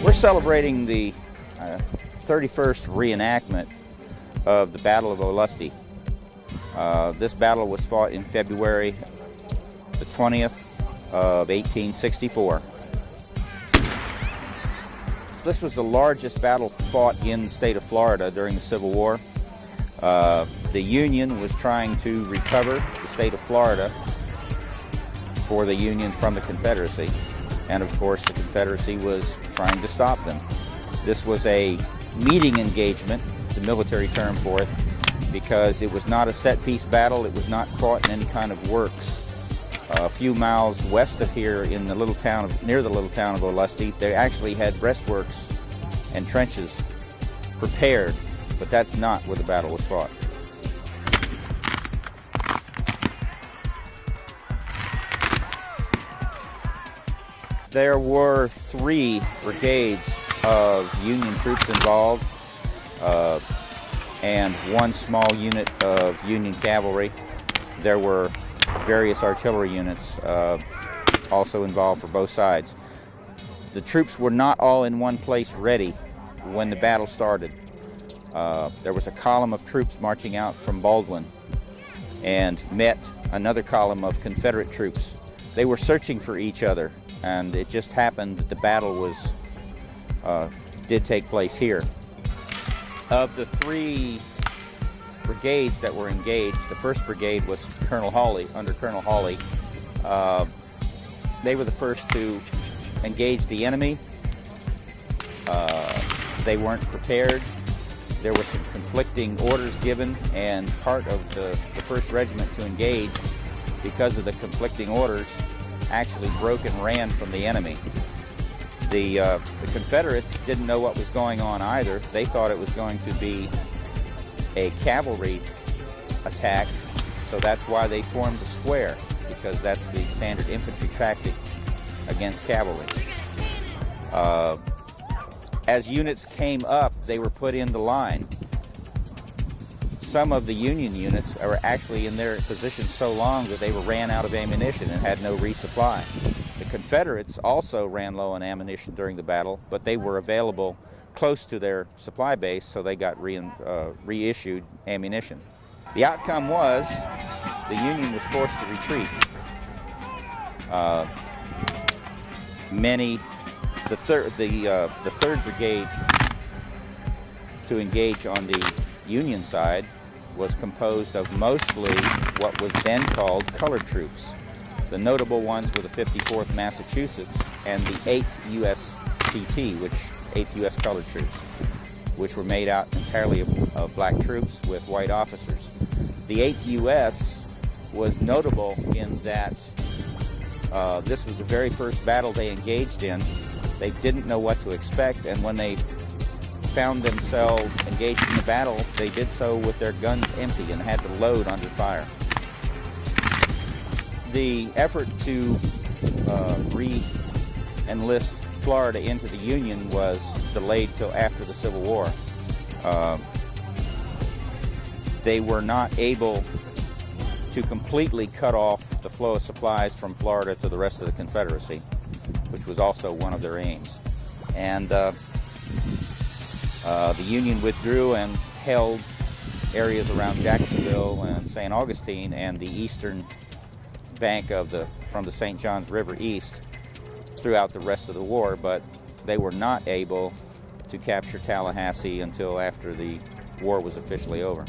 We're celebrating the 31st reenactment of the Battle of Olustee. This battle was fought in February the 20th of 1864. This was the largest battle fought in the state of Florida during the Civil War. The Union was trying to recover the state of Florida for the Union from the Confederacy. And of course, the Confederacy was trying to stop them. This was a meeting engagement, the military term for it, because it was not a set-piece battle. It was not fought in any kind of works. A few miles west of here, in the little town of, near the little town of Olustee, they actually had breastworks and trenches prepared, but that's not where the battle was fought. There were 3 brigades of Union troops involved, and 1 small unit of Union cavalry. There were various artillery units also involved for both sides. The troops were not all in one place ready when the battle started. There was a column of troops marching out from Baldwin and met another column of Confederate troops. They were searching for each other, and it just happened that the battle did take place here. Of the 3 brigades that were engaged, the 1st brigade was Colonel Hawley, under Colonel Hawley. They were the first to engage the enemy. They weren't prepared. There were some conflicting orders given, and part of the 1st Regiment to engage, because of the conflicting orders, actually broke and ran from the enemy. The Confederates didn't know what was going on either. They thought it was going to be a cavalry attack, so that's why they formed the square, because that's the standard infantry tactic against cavalry. As units came up, they were put in the line. Some of the Union units were actually in their position so long that they ran out of ammunition and had no resupply. The Confederates also ran low on ammunition during the battle, but they were available close to their supply base, so they got reissued ammunition. The outcome was the Union was forced to retreat. The 3rd Brigade to engage on the Union side was composed of mostly what was then called colored troops. The notable ones were the 54th Massachusetts and the 8th U.S. CT, 8th U.S. Colored Troops, which were made out entirely of black troops with white officers. The 8th U.S. was notable in that this was the very first battle they engaged in. They didn't know what to expect, and when they found themselves engaged in the battle, they did so with their guns empty and had to load under fire. The effort to re-enlist Florida into the Union was delayed till after the Civil War. They were not able to completely cut off the flow of supplies from Florida to the rest of the Confederacy, which was also one of their aims. And the Union withdrew and held areas around Jacksonville and St. Augustine and the eastern bank of from the St. Johns River east throughout the rest of the war, but they were not able to capture Tallahassee until after the war was officially over.